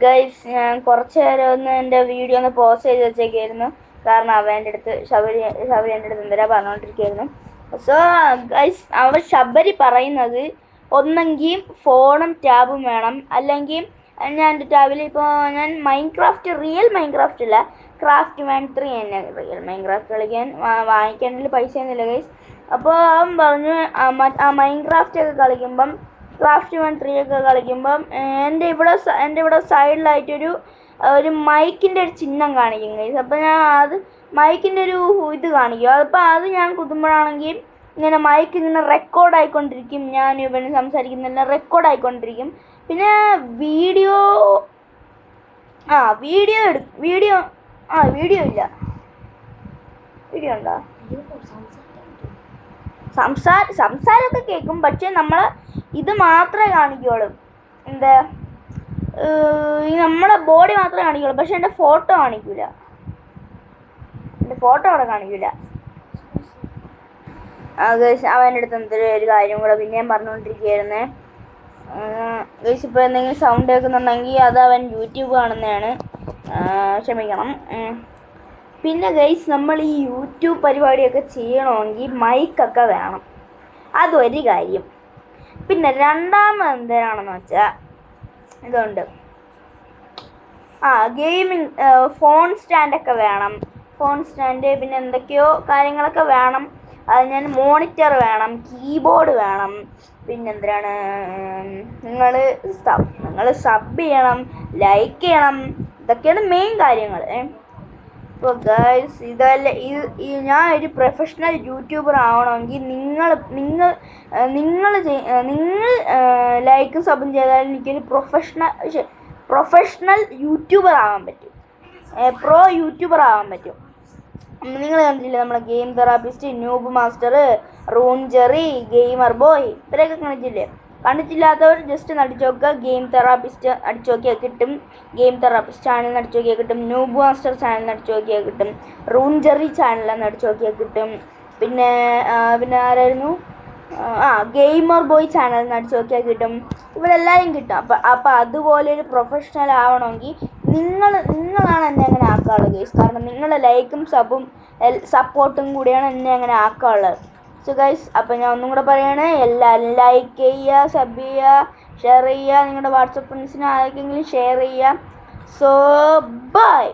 Guys ഞാൻ കുറച്ച് നേരം ഒന്ന് എൻ്റെ വീഡിയോ ഒന്ന് പോസ്റ്റ് ചെയ്ത് വെച്ചേക്കായിരുന്നു. കാരണം ശബരി എൻ്റെ അടുത്ത് എന്തിനാ പറഞ്ഞുകൊണ്ടിരിക്കുകയായിരുന്നു. സോ ഗൈസ് ശബരി പറയുന്നത് ഒന്നെങ്കിൽ ഫോണും ടാബും വേണം, അല്ലെങ്കിൽ ഞാൻ എൻ്റെ ടാബിൽ ഇപ്പോൾ ഞാൻ റിയൽ മൈൻക്രാഫ്റ്റ് ഇല്ല, ക്രാഫ്റ്റ് മാൻ 3 തന്നെ റിയൽ മൈൻക്രാഫ്റ്റ് കളിക്കാൻ വാങ്ങിക്കാനുള്ള പൈസ ഒന്നുമില്ല ഗൈസ്. അപ്പോൾ അവൻ പറഞ്ഞു മൈൻക്രാഫ്റ്റ് ഒക്കെ കളിക്കുമ്പം ക്രാഫ്റ്റ് മാൻ 3 ഒക്കെ കളിക്കുമ്പം എൻ്റെ ഇവിടെ സൈഡിലായിട്ടൊരു മൈക്കിൻ്റെ ഒരു ചിഹ്നം കാണിക്കും ഗൈസ്. അപ്പോൾ ഞാൻ അത് മൈക്കിൻ്റെ ഒരു ഇത് കാണിക്കും. അപ്പോൾ അത് ഞാൻ കുത്തുമ്പോഴാണെങ്കിൽ ഇങ്ങനെ മൈക്ക് ഇങ്ങനെ റെക്കോർഡ് ആയിക്കൊണ്ടിരിക്കും. ഞാൻ ഇവന് സംസാരിക്കുന്നെല്ലാം റെക്കോർഡ് ആയിക്കൊണ്ടിരിക്കും. പിന്നെ വീഡിയോ ഇല്ല. വീഡിയോ ഉണ്ടോ? സംസാരമൊക്കെ കേൾക്കും, പക്ഷേ നമ്മൾ ഇത് മാത്രമേ കാണിക്കുള്ളൂ. നമ്മളെ ബോഡി മാത്രമേ കാണിക്കുള്ളൂ, പക്ഷെ എൻ്റെ ഫോട്ടോ കാണിക്കില്ല. അവിടെ കാണിക്കില്ല. അവൻ്റെ അടുത്ത് എന്തൊരു ഒരു കാര്യം കൂടെ പിന്നെയും പറഞ്ഞുകൊണ്ടിരിക്കുകയായിരുന്നേ ഗൈസ്. ഇപ്പോൾ എന്തെങ്കിലും സൗണ്ട് കേൾക്കുന്നുണ്ടെങ്കിൽ അത് അവൻ യൂട്യൂബ് കാണുന്നതാണ്, ക്ഷമിക്കണം. പിന്നെ ഗൈസ്, നമ്മൾ ഈ യൂട്യൂബ് പരിപാടിയൊക്കെ ചെയ്യണമെങ്കിൽ മൈക്കൊക്കെ വേണം, അതൊരു കാര്യം. പിന്നെ രണ്ടാമത് എന്തിനാണെന്ന് വെച്ചാൽ ഇതുണ്ട്, ഗെയിമിങ് ഫോൺ സ്റ്റാൻഡൊക്കെ വേണം. ഫോൺ സ്റ്റാൻഡ്, പിന്നെ എന്തൊക്കെയോ കാര്യങ്ങളൊക്കെ വേണം. അത് ഞാൻ മോണിറ്റർ വേണം, കീബോർഡ് വേണം. പിന്നെന്തിനാണ് നിങ്ങൾ സബ് ചെയ്യണം, ലൈക്ക് ചെയ്യണം. ഇതൊക്കെയാണ് മെയിൻ കാര്യങ്ങൾ. ഇപ്പോൾ ഗൈസ് ഞാൻ ഒരു പ്രൊഫഷണൽ യൂട്യൂബർ ആവണമെങ്കിൽ നിങ്ങൾ ലൈക്കും സബും ചെയ്താൽ എനിക്കൊരു പ്രൊഫഷണൽ യൂട്യൂബർ ആവാൻ പറ്റും, പ്രോ യൂട്യൂബർ ആവാൻ പറ്റും. നിങ്ങൾ കണ്ടില്ലേ നമ്മളെ ഗെയിം തെറാപ്പിസ്റ്റ്, ന്യൂബ് മാസ്റ്റർ, റൂൺജെറി, ഗെയിമർ ബോയ്, ഇവരെയൊക്കെ കണ്ടിട്ടില്ലേ? കണ്ടിട്ടില്ലാത്തവർ ജസ്റ്റ് അടിച്ചു നോക്കുക, ഗെയിം തെറാപ്പിസ്റ്റ് അടിച്ചു നോക്കിയാൽ കിട്ടും. ഗെയിം തെറാപ്പിസ്റ്റ് ചാനൽ അടിച്ചു നോക്കിയാൽ കിട്ടും. ന്യൂബ് മാസ്റ്റർ ചാനൽ അടിച്ചു നോക്കിയാൽ കിട്ടും. റൂൺജെറി ചാനൽ അടിച്ചു നോക്കിയാൽ കിട്ടും. പിന്നെ ആരായിരുന്നു, ഗെയിമർ ബോയ് ചാനൽ അടിച്ചു നോക്കിയാൽ കിട്ടും. ഇവരെല്ലാവരും കിട്ടും. അപ്പം അതുപോലെ ഒരു പ്രൊഫഷണൽ ആവണമെങ്കിൽ നിങ്ങളാണ് എന്നെ അങ്ങനെ ആക്കാനുള്ളത് ഗൈസ്. കാരണം നിങ്ങളുടെ ലൈക്കും സപ്പോർട്ടും കൂടിയാണ് എന്നെ അങ്ങനെ ആക്കാനുള്ളത്. സോ ഗൈസ്, അപ്പം ഞാൻ ഒന്നും കൂടെ പറയുകയാണ്, എല്ലാവരും ലൈക്ക് ചെയ്യുക, സബ് ചെയ്യുക, ഷെയർ ചെയ്യുക. നിങ്ങളുടെ വാട്സപ്പ് ഫ്രണ്ട്സിന് ആർക്കെങ്കിലും ഷെയർ ചെയ്യുക. So by.